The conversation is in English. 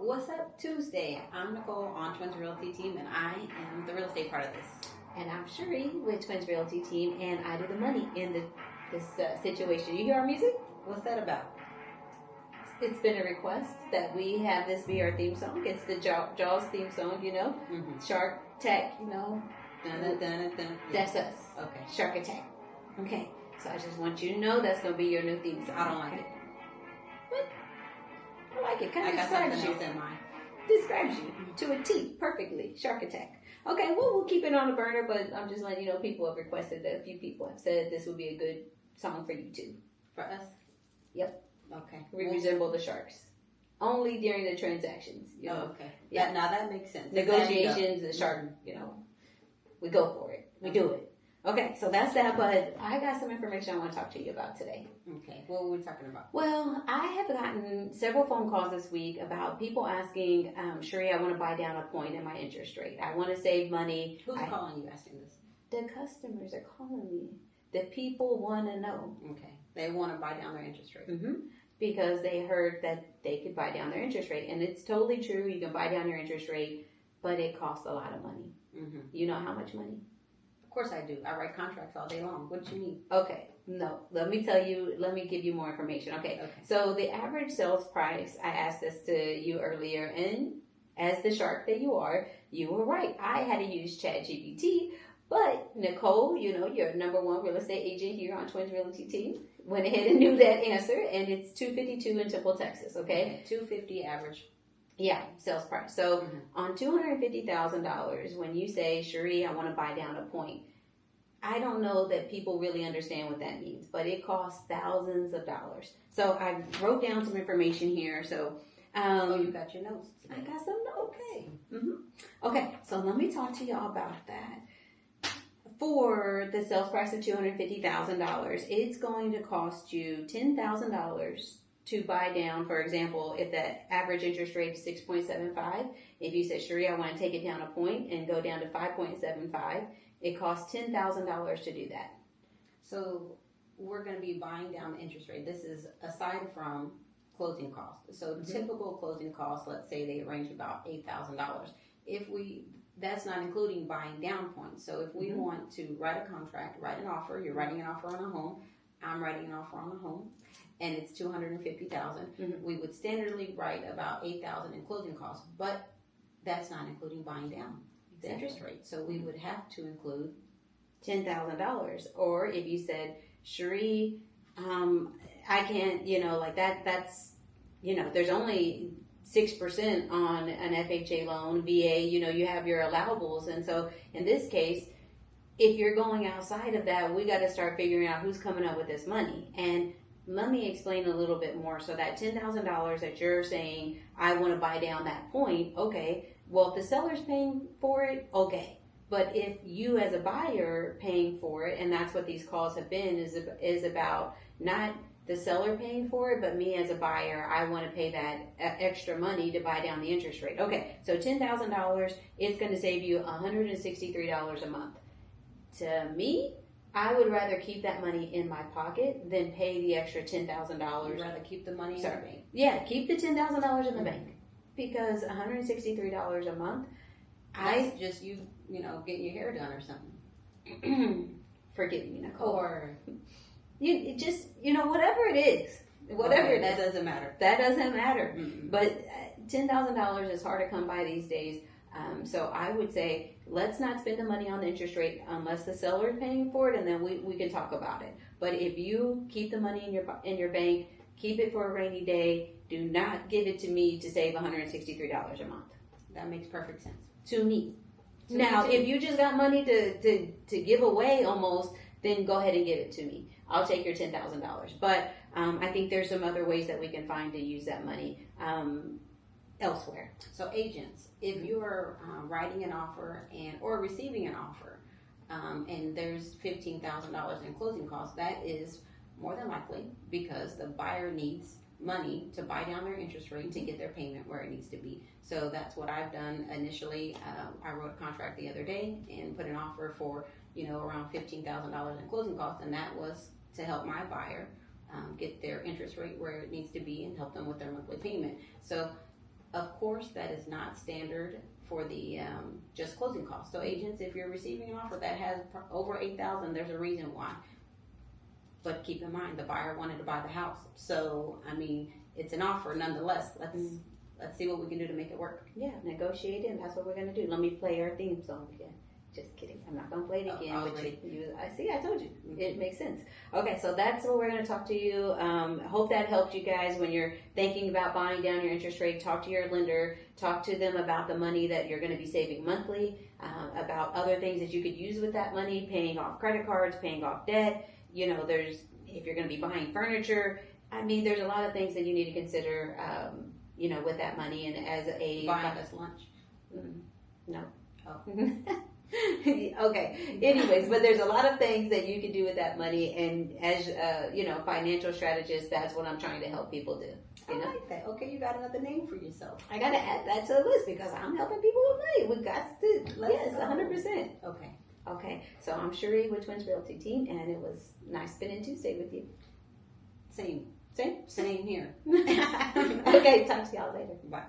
What's up Tuesday? I'm Nicole on Twins Realty Team, and I am the real estate part of this. And I'm Cherie with Twins Realty Team, and I do the money in this situation. You hear our music? What's that about? It's been a request that we have this be our theme song. It's the Jaws theme song, you know. Shark Attack, you know. Dun, dun, dun, dun. That's us. Okay. Shark Attack. Okay. So I just want you to know that's going to be your new theme song. I don't like it. What? I like it. Kind I of got describes something you. else in mind. Describes you to a T perfectly. Shark Attack. Okay, well, we'll keep it on the burner, but I'm just letting you know people have requested that. A few people have said this would be a good song for you too. For us? Yep. Okay. We resemble the sharks. Only during the transactions. You know? Oh, okay. Yeah. Now that makes sense. Negotiations, the shark, you know. We go for it. We do it. Okay, so that's that, but I got some information I want to talk to you about today. Okay. What were we talking about? Well, I have gotten several phone calls this week about people asking, Cherie, I want to buy down a point in my interest rate. I want to save money. Who's calling you asking this? The customers are calling me. The people want to know. Okay. They want to buy down their interest rate. Mm-hmm. Because they heard that they could buy down their interest rate. And it's totally true. You can buy down your interest rate, but it costs a lot of money. Mm-hmm. You know how much money? Of course I do. I write contracts all day long. What do you mean? Okay. No. Let me give you more information. Okay. So the average sales price, I asked this to you earlier, and as the shark that you were right. I had to use ChatGPT, but Nicole, you know, you're #1 real estate agent here on Twins Realty Team, went ahead and knew that answer, and it's $252 in Temple, Texas, okay? $250 average. Yeah, sales price. So on $250,000, when you say, Cherie, I want to buy down a point, I don't know that people really understand what that means, but it costs thousands of dollars. So I wrote down some information here. So you got your notes today. I got some notes. Okay. Okay, so let me talk to y'all about that. For the sales price of $250,000, it's going to cost you $10,000 to buy down. For example, if the average interest rate is 6.75, if you said, Cherie, I want to take it down a point and go down to 5.75, it costs $10,000 to do that. So we're going to be buying down the interest rate. This is aside from closing costs. So typical closing costs, let's say they range about $8,000. That's not including buying down points. So if we want to write a contract, write an offer, you're writing an offer on a home, I'm writing an offer on a home, and it's $250,000. We would standardly write about $8,000 in closing costs, but that's not including buying down the interest rate. So we would have to include $10,000. Or if you said, Cherie, I can't, you know, like that's, you know, there's only 6% on an FHA loan, VA, you know, you have your allowables. And so in this case, if you're going outside of that, we got to start figuring out who's coming up with this money. And let me explain a little bit more. So that $10,000 that you're saying, I want to buy down that point. Okay. Well, if the seller's paying for it, okay. But if you as a buyer paying for it, and that's what these calls have been, is about not the seller paying for it, but me as a buyer, I want to pay that extra money to buy down the interest rate. Okay, so $10,000, it's going to save you $163 a month. To me, I would rather keep that money in my pocket than pay the extra $10,000. You'd rather keep the money in the bank. Yeah, keep the $10,000 in the bank, because $163 a month. That's just you know, getting your hair done or something. Forgive me, Nicole. Or you just, you know, whatever it is, that doesn't matter. That doesn't matter. But $10,000 is hard to come by these days. So I would say, let's not spend the money on the interest rate unless the seller is paying for it, and then we can talk about it. But if you keep the money in your bank, keep it for a rainy day. Do not give it to me to save $163 a month. That makes perfect sense to me. Now, if you just got money to give away almost, then go ahead and give it to me. I'll take your $10,000. But I think there's some other ways that we can find to use that money elsewhere. So agents, if you're writing an offer or receiving an offer, and there's $15,000 in closing costs, that is more than likely because the buyer needs money to buy down their interest rate to get their payment where it needs to be. So that's what I've done initially. I wrote a contract the other day and put an offer for, you know, around $15,000 in closing costs, and that was to help my buyer get their interest rate where it needs to be and help them with their monthly payment. So Of course, that is not standard for the just closing costs. So agents, if you're receiving an offer that has over 8,000, there's a reason why. But keep in mind, the buyer wanted to buy the house, so I mean, it's an offer nonetheless. Let's see what we can do to make it work. Yeah, negotiate, and that's what we're gonna do. Let me play our theme song again. Just kidding. I'm not gonna play it again. But I told you. It makes sense. Okay, so that's what we're gonna talk to you. Hope that helped you guys when you're thinking about buying down your interest rate. Talk to your lender. Talk to them about the money that you're gonna be saving monthly. About other things that you could use with that money, paying off credit cards, paying off debt. You know, if you're gonna be buying furniture. I mean, there's a lot of things that you need to consider. You know, with that money, and as a buying us lunch. No. Oh. Okay. Anyways, but there's a lot of things that you can do with that money, and as you know, financial strategist, that's what I'm trying to help people do. You know? I like that. Okay, you got another name for yourself. I got to add that to the list because I'm helping people with money. We got to, yes, 100%. Okay. Okay. So I'm Cherie with Twins Realty Team, and it was nice spending Tuesday with you. Same Same here. Okay. Talk to y'all later. Bye.